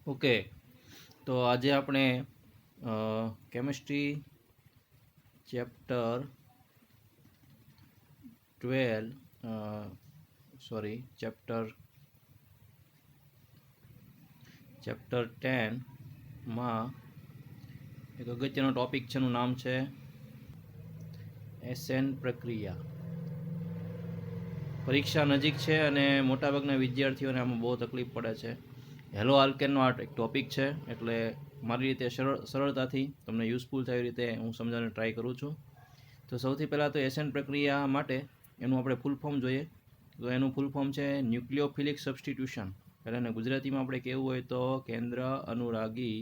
Okay, તો આજે આપણે કેમિસ્ટ્રી ચેપ્ટર 12 ચેપ્ટર 10માં એક અગત્યનો ટોપિક છે, એનું નામ છે એસેન પ્રક્રિયા. પરીક્ષા નજીક છે અને મોટાભાગના વિદ્યાર્થીઓને આમાં બહુ તકલીફ પડે છે. હેલો આલ્કેનનો આ એક ટોપિક છે, એટલે મારી રીતે સરળતાથી તમને યુઝફુલ થાય એવી રીતે હું સમજાવવાની ટ્રાય કરું છું. તો સૌથી પહેલાં તો એસેન પ્રક્રિયા માટે એનું આપણે ફૂલ ફોર્મ જોઈએ. તો એનું ફૂલ ફોર્મ છે ન્યુક્લિયોફિલિક સબસ્ટિટ્યુશન. એટલે એને ગુજરાતીમાં આપણે કહેવું હોય તો કેન્દ્ર અનુરાગી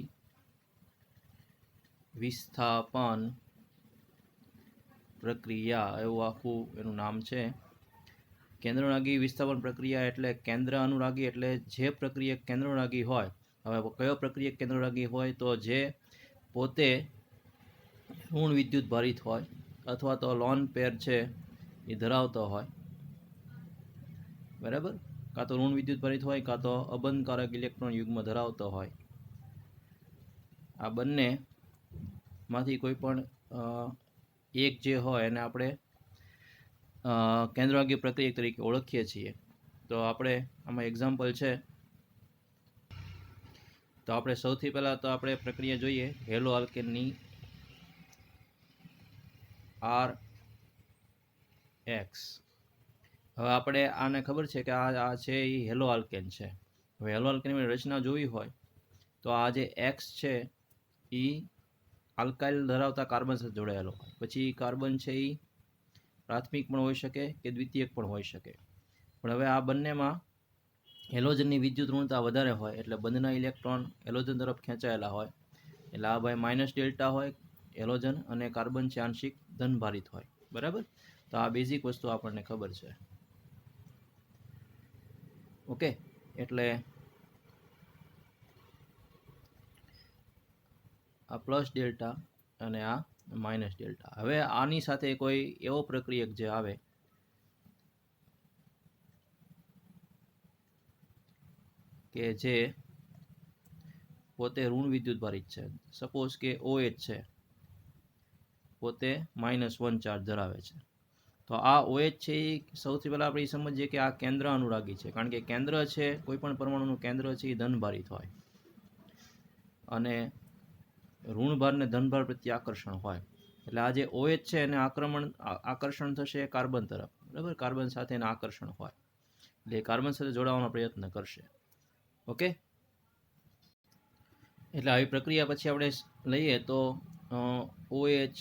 વિસ્થાપન પ્રક્રિયા, એવું આખું એનું નામ છે. કેન્દ્ર અનુરાગી વિસ્થાપન પ્રક્રિયા એટલે કેન્દ્ર અનુરાગી એટલે જે પ્રક્રિયક કેન્દ્ર અનુરાગી હોય. હવે કયો પ્રક્રિયક કેન્દ્ર અનુરાગી હોય? તો જે પોતે ઋણ વિદ્યુત ભારિત હોય અથવા તો લોન પેર છે એ ધરાવતો હોય, બરાબર. કાં તો ઋણ વિદ્યુત ભારિત હોય કાં તો અબંધકારક ઇલેક્ટ્રોન યુગ્મ ધરાવતો હોય. આ બંનેમાંથી કોઈ પણ એક જે હોય એને આપણે કેન્દ્રઅનુરાગી પ્રક્રિયક તરીકે ઓળખીએ છીએ. તો આપણે આમાં એક્ઝામ્પલ છે. તો આપણે સૌથી પહેલાં તો આપણે પ્રક્રિયા જોઈએ હેલો આલ્કેનની RX. હવે આપણે આને ખબર છે કે આ છે એ હેલો આલ્કેન છે. હવે હેલો આલ્કેનની રચના જોવી હોય તો આ જે એક્સ છે એ આલ્કાઇલ ધરાવતા કાર્બન સાથે જોડાયેલો હોય. પછી કાર્બન છે એ પ્રાથમિક પણ હોઈ શકે કે દ્વિતીયક પણ હોઈ શકે. પણ હવે આ બંનેમાં હેલોજનની વિદ્યુત ઋણતા વધારે હોય એટલે બંધના ઇલેક્ટ્રોન હેલોજન તરફ ખેંચાયેલા હોય. એટલે આ ભાઈ માઇનસ ડેલ્ટા હોય હેલોજન, અને કાર્બન છે આંશિક ધનભારિત હોય, બરાબર. તો આ બેઝિક વસ્તુ આપણને ખબર છે. ઓકે, એટલે આ પ્લસ ડેલ્ટા અને આ માઇનસ ડેલ્ટા. હવે આની સાથે કોઈ એવો પ્રક્રિયક જે આવે કે જે પોતે ઋણ વિદ્યુત ભારિત છે. સપોઝ કે OH છે, પોતે -1 ચાર્જ ધરાવે છે. તો આ OH છે એ સૌથી પહેલાં આપણે સમજીએ કે આ કેન્દ્ર અનુરાગી છે, કારણ કે કેન્દ્ર છે કોઈ પણ પરમાણુનું કેન્દ્ર છે એ ધનભારિત હોય અને ઋણભાર ને ધનભાર પ્રત્યે આકર્ષણ હોય. એટલે આ જે OH છે એને આકર્ષણ થશે કાર્બન તરફ, બરાબર. કાર્બન સાથે એના આકર્ષણ હોય એટલે કાર્બન સાથે જોડાવાનો પ્રયત્ન કરશે. ઓકે, એટલે આવી પ્રક્રિયા પછી આપણે લઈએ તો OH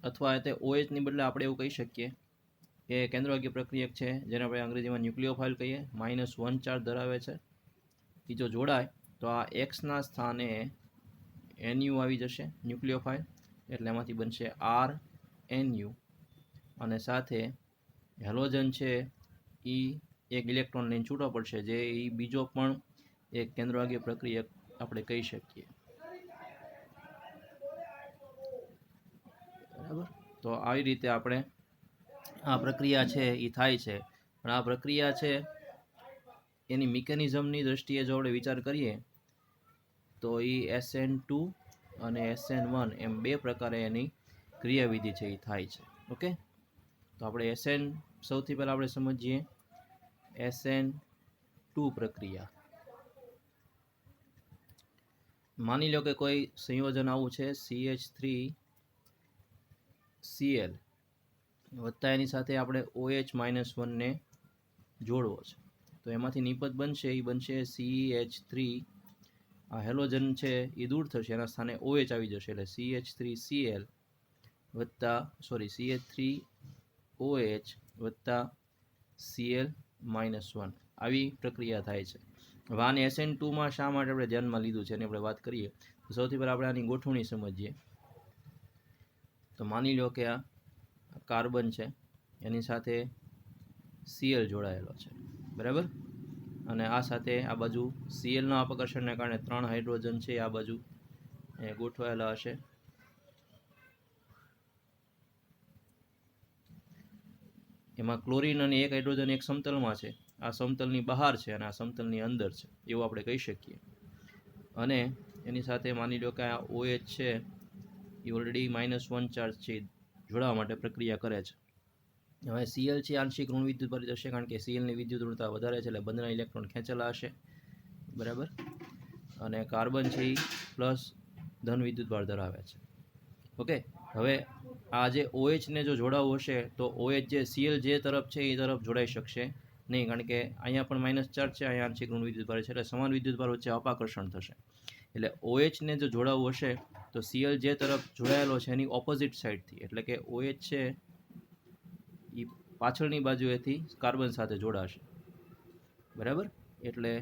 અથવા તે OH ની બદલે આપણે એવું કહી શકીએ કે કેન્દ્રઅનુરાગી પ્રક્રિયક છે જેને આપણે અંગ્રેજીમાં ન્યુક્લિયોફાઇલ કહીએ. -1 ચાર્જ ધરાવે છે. એ જો જોડાય તો આ એક્સના સ્થાને NU આવી જશે, ન્યુક્લિયોફાઇલ. એટલે એમાંથી બનશે RNU, અને સાથે હેલોજન છે એ એક ઇલેક્ટ્રોન લઈને છૂટો પડશે, જે એ બીજો પણ એક કેન્દ્રઅનુરાગી પ્રક્રિયક આપણે કહી શકીએ, બરાબર. તો આવી રીતે આપણે આ પ્રક્રિયા છે એ થાય છે. પણ આ પ્રક્રિયા છે એની મિકેનિઝમની દ્રષ્ટિએ જો આપણે વિચાર કરીએ તો એ SN2 અને SN1 એમ બે પ્રકારે એની ક્રિયાવિધિ છે એ થાય છે. ઓકે, તો આપણે સૌથી પહેલાં આપણે સમજીએ SN2 પ્રક્રિયા. માની લો કે કોઈ સંયોજન આવું છે CH3Cl વત્તા એની સાથે આપણે OH-1 ને જોડવો છે. તો એમાંથી નિપજ બનશે એ બનશે CH3. આ હેલોજન છે એ દૂર થશે, એના સ્થાને OH આવી જશે એટલે CH3Cl વત્તા CH3OH વત્તા Cl-1 આવી પ્રક્રિયા થાય છે. હવે આને SN2માં શા માટે આપણે ધ્યાનમાં લીધું છે એની આપણે વાત કરીએ તો સૌથી પહેલાં આપણે આની ગોઠવણી સમજીએ. તો માની લો કે આ કાર્બન છે એની સાથે Cl જોડાયેલો છે, બરાબર. અને આ સાથે આ બાજુ Clના અપકર્ષણને કારણે 3 હાઇડ્રોજન છે આ બાજુ ગોઠવાયેલા હશે. એમાં ક્લોરીન અને એક હાઇડ્રોજન એક સમતલમાં છે, આ સમતલની બહાર છે અને આ સમતલની અંદર છે, એવું આપણે કહી શકીએ. અને એની સાથે માની લો કે આ OH છે એ ઓલરેડી -1 ચાર્જ છે જોડાવા માટે પ્રક્રિયા કરે છે. હવે Cl છે આંશિક ઋણ વિદ્યુતભાર જશે કારણ કે Cl ની વિદ્યુત ઋણતા વધારે છે એટલે બંનેના ઇલેક્ટ્રોન ખેંચેલા હશે, બરાબર. અને કાર્બન છે એ પ્લસ ધન વિદ્યુતભાર ધરાવે છે. ઓકે, હવે આ જે OH ને જો જોડાવવું હશે તો OH જે Cl જે તરફ છે એ તરફ જોડાઈ શકશે નહીં કારણ કે અહીંયા પણ -4 છે, અહીંયા આંશિક ઋણ વિદ્યુતભાર છે એટલે સમાન વિદ્યુતભાર વચ્ચે અપાકર્ષણ થશે. એટલે OH ને જો જોડાવવું હશે તો Cl જે તરફ જોડાયેલો છે એની ઓપોઝિટ સાઈડથી, એટલે કે OH છે એ પાછળની બાજુએથી કાર્બન સાથે જોડાશે, બરાબર. એટલે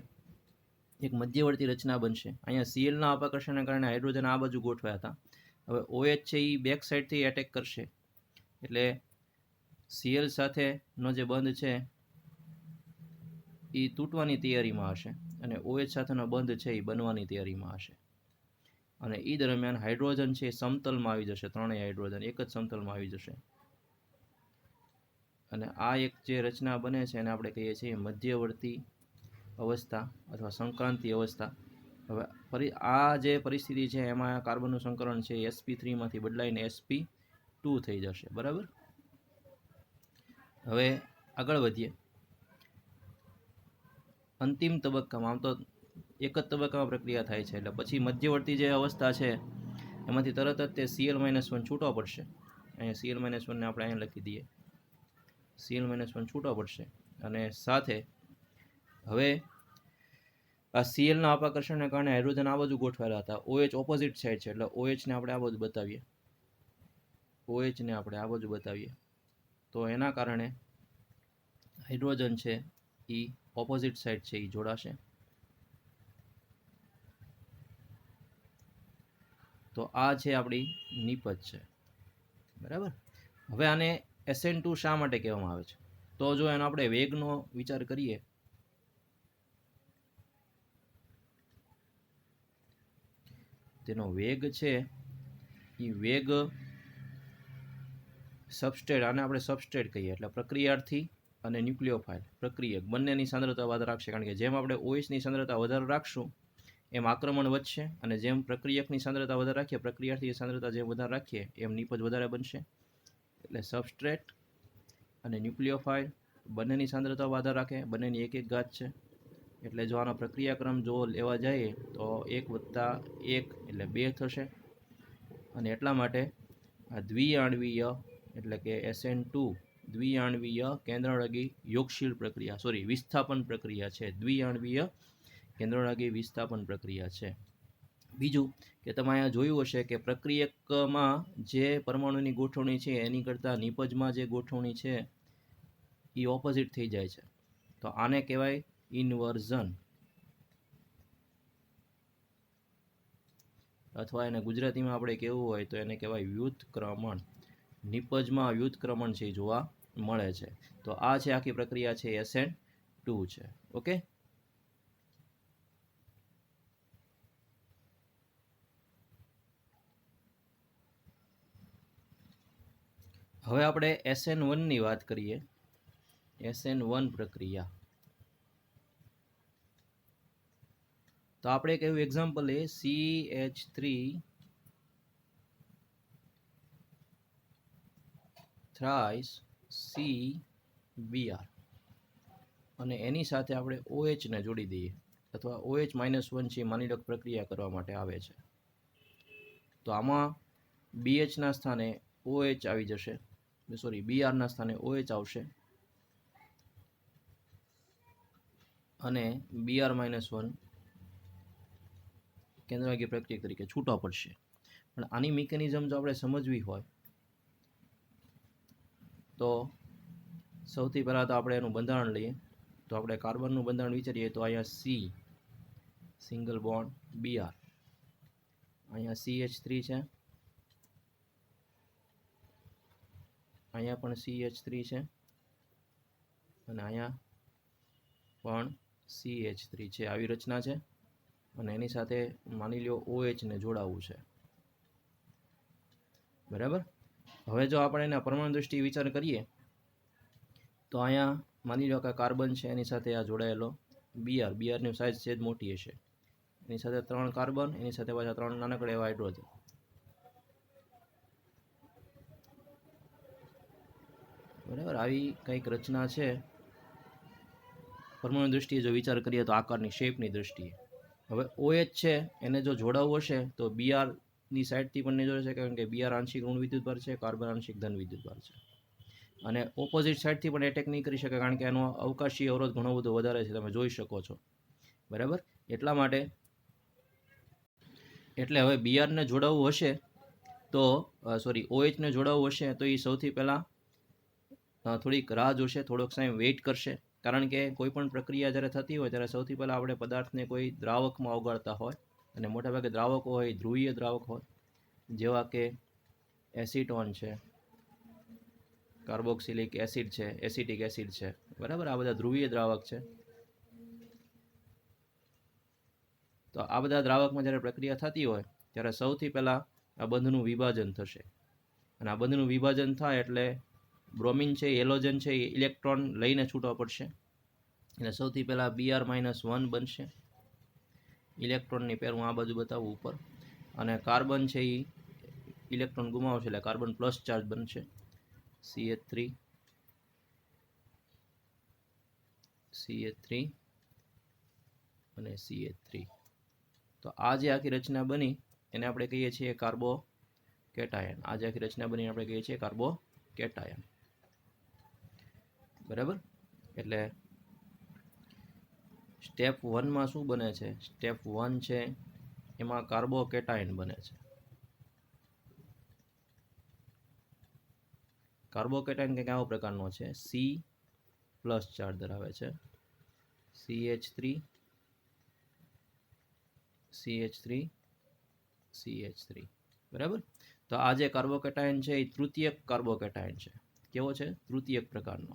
એક મધ્યવર્તી રચના બનશે. અહીંયા Clના અપાકર્ષણના કારણે હાઇડ્રોજન આ બાજુ ગોઠવાયા હતા. હવે OH છે એ બેક સાઈડથી એટેક કરશે એટલે Cl સાથેનો જે બંધ છે એ તૂટવાની તૈયારીમાં હશે અને OH સાથેનો બંધ છે એ બનવાની તૈયારીમાં હશે. અને એ દરમિયાન હાઇડ્રોજન છે એ સમતલમાં આવી જશે, ત્રણેય હાઇડ્રોજન એક જ સમતલમાં આવી જશે. અને આ એક જે રચના બને છે એને આપણે કહીએ છીએ મધ્યવર્તી અવસ્થા અથવા સંક્રાંતિ અવસ્થા. હવે આ જે પરિસ્થિતિ છે એમાં કાર્બનનું સંકરણ છે sp3 માંથી બદલાઈને sp2 થઈ જશે, બરાબર. હવે આગળ વધીએ. અંતિમ તબક્કામાં આમ તો એક જ તબક્કામાં પ્રક્રિયા થાય છે એટલે પછી મધ્યવર્તી જે અવસ્થા છે એમાંથી તરત જ તે Cl-1 છૂટો પડશે. અહીંયા Cl-1 ને આપણે અહીંયા લખી દઈએ, Cl-1 છૂટો પડશે અને સાથે હવે આ Clના અપાકર્ષણને કારણે હાઇડ્રોજન આ બાજુ ગોઠવાયેલા હતા, OH ઓપોઝિટ સાઈડ છે એટલે OH ને આપણે આ બાજુ બતાવીએ, OH ને આપણે આ બાજુ બતાવીએ તો એના કારણે હાઇડ્રોજન છે એ ઓપોઝિટ સાઈડ છે એ જોડાશે. તો આ છે આપણી નિપજ છે, બરાબર. હવે આને SN2 શા માટે કહેવામાં આવે છે? તો જો એનો આપણે વેગનો વિચાર કરીએ તેનો વેગ છે એ વેગ સબસ્ટ્રેટ, આને આપણે સબસ્ટ્રેટ કહીએ એટલે પ્રક્રિયાર્થી અને ન્યુક્લિયોફાઇલ પ્રક્રિયક બંનેની સાંદ્રતા વધારે રાખશે કારણ કે જેમ આપણે OHની સાંદ્રતા વધારે રાખશું એમ આક્રમણ વધશે અને જેમ પ્રક્રિયકની સાંદ્રતા વધારે રાખીએ, પ્રક્રિયાર્થીની સાંદ્રતા જેમ વધારે રાખીએ એમ નિપજ વધારે બનશે. એટલે સબસ્ટ્રેટ અને ન્યુક્લિયોફાઇલ બંનેની સાંદ્રતા વધારે રાખે, બંનેની એક એક ઘાત છે એટલે જો આનો પ્રક્રિયાક્રમ જો લેવા જઈએ તો 1 + 1 એટલે 2 થશે. અને એટલા માટે આ દ્વિઆણવીય એટલે કે SN2 દ્વિઆણવીય કેન્દ્રળગી યોગશીલ પ્રક્રિયા વિસ્થાપન પ્રક્રિયા છે, દ્વિઆણવીય કેન્દ્રળગી વિસ્થાપન પ્રક્રિયા છે. બીજું કે તમે અહીંયા જોયું હશે કે પ્રક્રિયકમાં જે પરમાણુની ગોઠવણી છે એની કરતાં નિપજમાં જે ગોઠવણી છે એ ઓપોઝિટ થઈ જાય છે, તો આને કહેવાય ઇન્વર્ઝન, અથવા એને ગુજરાતીમાં આપણે કહેવું હોય તો એને કહેવાય વ્યુત્ક્રમણ. નિપજમાં વ્યુત્ક્રમણ છે જોવા મળે છે. તો આ છે આખી પ્રક્રિયા છે SN2 છે. ઓકે, હવે આપણે SN1 ની વાત કરીએ. SN1 પ્રક્રિયા તો આપણે કયું એક્ઝામ્પલ એ CH3 થ્રાઇસ CBr અને એની સાથે આપણે OH ને જોડી દઈએ અથવા OH-1 છે માની લો પ્રક્રિયા કરવા માટે આવે છે તો આમાં BH ના સ્થાને OH આવી જશે, Br ના સ્થાને OH આવશે અને Br-1 કેન્દ્રભાગી પ્રક્રિયા તરીકે છૂટો પડશે. પણ આની મિકેનિઝમ જો આપણે સમજવી હોય તો સૌથી પહેલાં તો આપણે એનું બંધારણ લઈએ. તો આપણે કાર્બનનું બંધારણ વિચારીએ તો અહીંયા C સિંગલ બોન્ડ Br, અહીંયા CH3 છે, અહીંયા પણ CH3 છે અને અહીંયા પણ CH3 છે. આવી રચના છે અને એની સાથે માની લો OH ને જોડાવવું છે, બરાબર. હવે જો આપણે એના પરમાણુ દૃષ્ટિએ વિચાર કરીએ તો અહીંયા માની લો કે કાર્બન છે એની સાથે આ જોડાયેલો Br ની સાઇઝ છે જ મોટી હશે એની સાથે 3 કાર્બન, એની સાથે પાછા 3 નાનકડા એવા હાઇડ્રોજન. બરાબર, આવી કંઈક રચના છે પરમાણુ દૃષ્ટિએ જો વિચાર કરીએ તો આકારની શેપની દૃષ્ટિએ. હવે OH છે એને જો જોડાવવું હશે તો Br ની સાઈડથી પણ નહીં જોડાઈ શકે, કારણ કે Br આંશિક ઋણ વિદ્યુતભાર છે, કાર્બન આંશિક ધન વિદ્યુતભાર છે. અને ઓપોઝિટ સાઈડથી પણ એટેક નહીં કરી શકે, કારણ કે એનો અવકાશી અવરોધ ઘણો બધો વધારે છે, તમે જોઈ શકો છો. બરાબર, એટલા માટે એટલે હવે Br ને જોડાવવું હશે તો OH ને જોડાવવું હશે તો એ સૌથી પહેલાં થોડીક રાહ જોશે, થોડોક સમય વેઇટ કરશે. કારણ કે કોઈ પણ પ્રક્રિયા જ્યારે થતી હોય ત્યારે સૌથી પહેલાં આપણે પદાર્થને કોઈ દ્રાવકમાં ઓગાળતા હોય, અને મોટાભાગે દ્રાવકો હોય ધ્રુવીય દ્રાવક હોય, જેવા કે એસિટોન છે, કાર્બોક્સિલિક એસિડ છે, એસિટિક એસિડ છે. બરાબર, આ બધા ધ્રુવીય દ્રાવક છે. તો આ બધા દ્રાવકમાં જ્યારે પ્રક્રિયા થતી હોય ત્યારે સૌથી પહેલાં આ બંધનું વિભાજન થશે, અને આ બંધનું વિભાજન થાય એટલે બ્રોમિન છે, હેલોજન છે, એ ઇલેક્ટ્રોન લઈને છૂટવા પડશે. એટલે સૌથી પહેલાં Br-1 બનશે, ઇલેક્ટ્રોનની પેર હું આ બાજુ બતાવું ઉપર, અને કાર્બન છે એ ઇલેક્ટ્રોન ગુમાવશે એટલે કાર્બન પ્લસ ચાર્જ બનશે, CH3 અને CH3. તો આ જે આખી રચના બની એને આપણે કહીએ છીએ કાર્બોકેટાયન. આ જે આખી રચના બની આપણે કહીએ છીએ કાર્બોકેટાયન. બરાબર, એટલે સ્ટેપ 1માં શું બને છે? સ્ટેપ 1 છે એમાં કાર્બોકેટાયન બને છે. કાર્બોકેટાયન કંઈક આવો પ્રકારનો છે, C પ્લસ ચાર્જ ધરાવે છે, CH3. બરાબર, તો આ જે કાર્બોકેટાયન છે એ તૃતીયક કાર્બોકેટાયન છે. કેવો છે? તૃતીયક પ્રકારનો.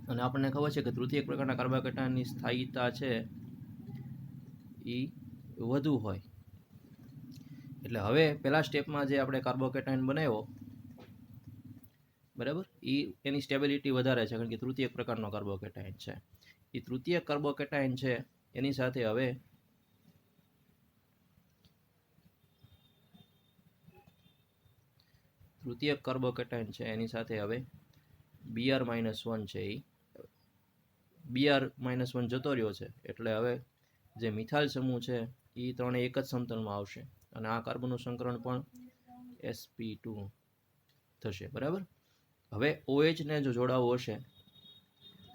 અને આપણને ખબર છે કે તૃતીયક પ્રકારના કાર્બોકેટાયનની સ્થાયીતા છે એ વધુ હોય. એટલે હવે પહેલા સ્ટેપમાં જે આપણે કાર્બોકેટાયન બનાવ્યો, બરાબર, એની સ્ટેબિલિટી વધારે છે, કારણ કે તૃતીયક પ્રકારનો કાર્બોકેટાયન છે. એ તૃતીયક કાર્બોકેટાયન છે એની સાથે હવે તૃતીયક કાર્બોકેટાયન છે એની સાથે હવે Br-1 છે, એ Br-1 જતો રહ્યો છે. એટલે હવે જે મિથાઇલ સમૂહ છે એ ત્રણે એક જ સમતલમાં આવશે, અને આ કાર્બનનું સંકરણ પણ sp2 થશે. બરાબર, હવે OH ને જો જોડાવવું હશે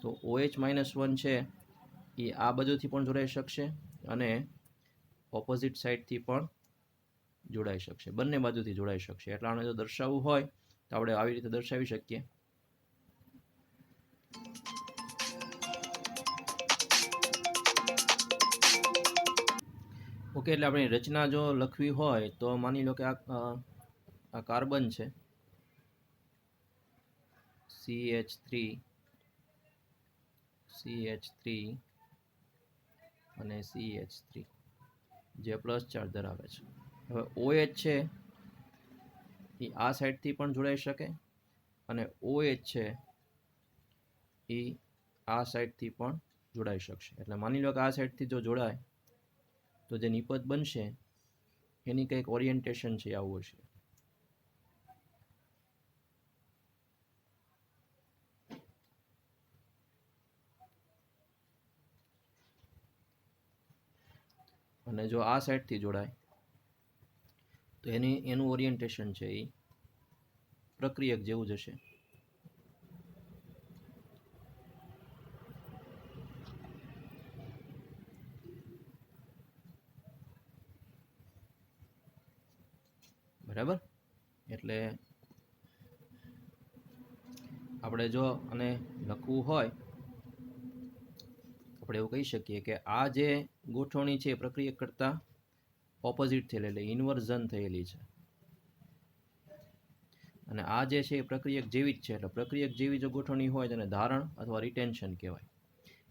તો OH-1 છે એ આ બાજુથી પણ જોડાઈ શકશે અને ઓપોઝિટ સાઈડથી પણ જોડાઈ શકશે, બંને બાજુથી જોડાઈ શકશે. એટલે આને જો દર્શાવવું હોય તો આપણે આવી રીતે દર્શાવી શકીએ. ઓકે, એટલે આપણી રચના જો લખવી હોય તો માની લો કે આ કાર્બન છે, CH3 અને CH3 જે પ્લસ ચાર્જ ધરાવે છે. હવે OH છે એ આ સાઈડથી પણ જોડાઈ શકે, અને OH છે એ આ સાઈડથી પણ જોડાઈ શકશે. એટલે માની લો કે આ સાઈડથી જો જોડાય તો જે નિપજ બનશે એની કંઈક ઓરિએન્ટેશન છે આવું હશે. અને જો આ સાઈડથી જોડાય તો એનું ઓરિએન્ટેશન છે એ પ્રક્રિયક જેવું જ હશે. બરાબર, એટલે આપણે જો આને લખવું હોય આપણે એવું કહી શકીએ કે આ જે ગોઠવણી છે પ્રક્રિયક કરતાં ઓપોઝિટ થયેલી, એટલે ઇન્વર્ઝન થયેલી છે, અને આ જે છે એ પ્રક્રિયક જેવી જ છે. એટલે પ્રક્રિયક જેવી જો ગોઠવણી હોય તેને ધારણ અથવા રિટેન્શન કહેવાય.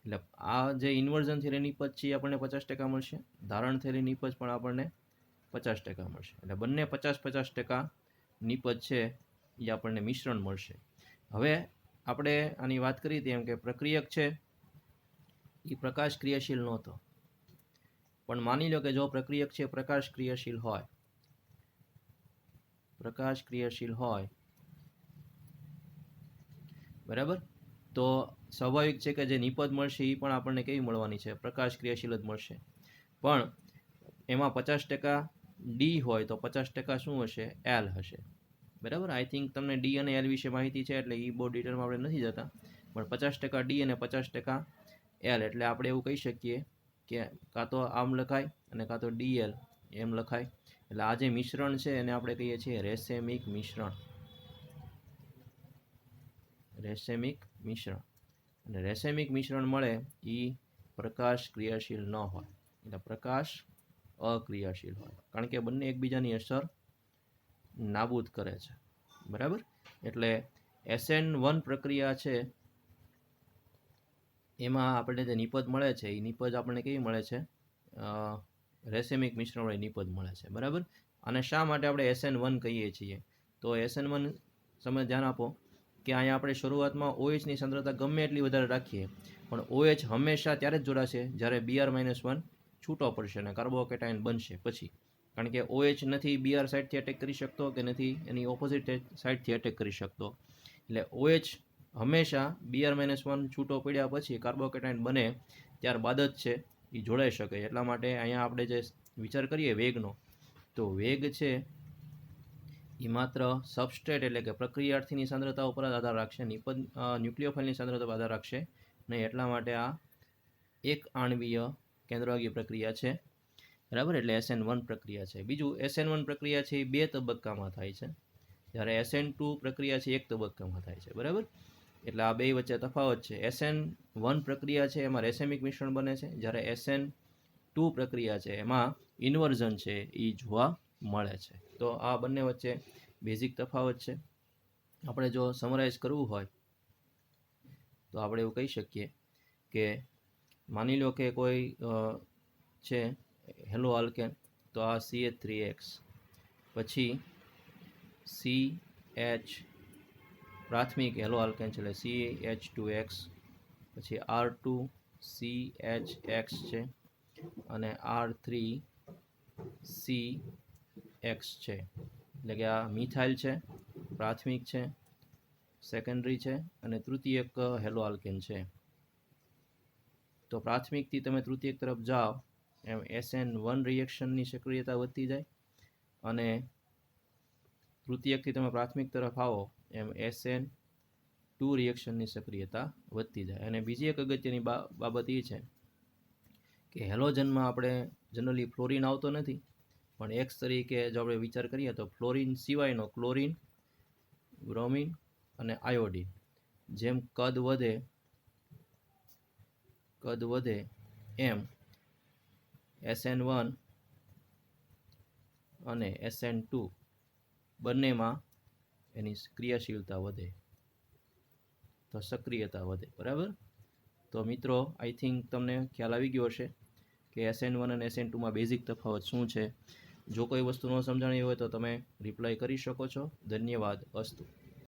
એટલે આ જે ઇન્વર્ઝન થયેલી નિપજ છે એ આપણને 50% મળશે, ધારણ થયેલી નિપજ પણ આપણને 50% મળશે. એટલે બંને 50-50% નિપજ છે એ આપણને મિશ્રણ મળશે. હવે આપણે આની વાત કરી હતી એમ કે પ્રક્રિયક છે એ પ્રકાશ ક્રિયાશીલ નહોતો, પણ માની લો કે જો પ્રક્રિયક છે પ્રકાશ ક્રિયાશીલ હોય, બરાબર, તો સ્વાભાવિક છે કે જે નિપજ મળશે એ પણ આપણને કેવી મળવાની છે, પ્રકાશ ક્રિયાશીલ જ મળશે. પણ એમાં 50% ડી હોય તો 50% શું હશે, એલ હશે. બરાબર, આઈ થિંક તમને ડી અને એલ વિશે માહિતી છે એટલે એ બહુ ડિટેલમાં આપણે નથી જતા, પણ 50% ડી અને 50% એલ એટલે આપણે એવું કહી શકીએ કે કાં તો આમ લખાય અને કાં તો ડીએલ એમ લખાય. એટલે આ જે મિશ્રણ છે એને આપણે કહીએ છીએ રેસેમિક મિશ્રણ. અને રેસેમિક મિશ્રણ મળે એ પ્રકાશ ક્રિયાશીલ ન હોય, એટલે પ્રકાશ અક્રિયાશીલ હોય, કારણ કે બંને એકબીજાની અસર નાબૂદ કરે છે. બરાબર, એટલે SN1 પ્રક્રિયા છે એમાં આપણને જે નિપજ મળે છે એ નિપજ આપણને કેવી મળે છે, રેસેમિક મિશ્રણવાળી નિપજ મળે છે. બરાબર, અને શા માટે આપણે SN1 કહીએ છીએ, તો SN1 તમે ધ્યાન આપો કે અહીંયા આપણે શરૂઆતમાં OHની સાંદ્રતા ગમે એટલી વધારે રાખીએ પણ OH હંમેશા ત્યારે જ જોડાશે જ્યારે Br-1 છૂટો પડશે અને કાર્બોકેટાયન બનશે પછી, કારણ કે OH નથી Br સાઇડથી એટેક કરી શકતો કે નથી એની ઓપોઝિટ સાઇડથી એટેક કરી શકતો. એટલે OH હંમેશા Br-1 છૂટો પડ્યા પછી કાર્બોકેટાયન બને ત્યારબાદ જ છે એ જોડાઈ શકે. એટલા માટે અહીંયા આપણે જે વિચાર કરીએ વેગનો, તો વેગ છે એ માત્ર સબસ્ટ્રેટ એટલે કે પ્રક્રિયાર્થીની સાંદ્રતા ઉપર જ આધાર રાખશે, ન્યુક્લિયોફાઇલની સાંદ્રતા પર આધાર રાખશે નહીં. એટલા માટે આ એક આણ્વીય કેન્દ્રભાગી પ્રક્રિયા છે. બરાબર, એટલે SN1 પ્રક્રિયા છે. બીજું SN1 પ્રક્રિયા છે એ 2 તબક્કામાં થાય છે, જ્યારે SN2 પ્રક્રિયા છે 1 તબક્કામાં થાય છે. બરાબર, એટલે આ બે વચ્ચે તફાવત છે. SN1 પ્રક્રિયા છે એમાં રેસેમિક મિશ્રણ બને છે, જ્યારે SN2 પ્રક્રિયા છે એમાં ઇન્વર્ઝન છે એ જોવા મળે છે. તો આ બંને વચ્ચે બેઝિક તફાવત છે. આપણે જો સમરાઇઝ કરવું હોય તો આપણે એવું કહી શકીએ કે માની લો કે કોઈ છે હેલો આલ્કેન, તો આ CH3X, પછી CH પ્રાથમિક હેલો આલ્કેન છે એટલે CH2X, પછી R2CHX છે અને R3CX છે. એટલે કે આ મિથાઇલ છે, પ્રાથમિક છે, સેકન્ડરી છે અને તૃતીયક હેલો આલ્કેન છે. તો પ્રાથમિકથી તમે તૃતીયક તરફ જાઓ એમ SN1 રિએક્શનની સક્રિયતા વધતી જાય અને તૃતીયકથી તમે પ્રાથમિક તરફ આવો એમ SN2 રિએક્શનની સક્રિયતા વધતી જાય. અને બીજી એક અગત્યની બાબત એ છે કે હેલોજનમાં આપણે જનરલી ફ્લોરિન આવતો નથી, પણ X તરીકે જો આપણે વિચાર કરીએ તો ફ્લોરિન સિવાયનો ક્લોરિન, બ્રોમિન અને આયોડિન જેમ કદ વધે એમ SN1 અને SN2 બંનેમાં એની ક્રિયાશીલતા વધે, તો સક્રિયતા વધે. બરાબર, તો મિત્રો આઈ થિંક તમને ખ્યાલ આવી ગયો હશે કે SN1 અને SN2માં બેઝિક તફાવત શું છે. જો કોઈ વસ્તુ ન સમજાણી હોય તો તમે રિપ્લાય કરી શકો છો. ધન્યવાદ. અસ્તુ.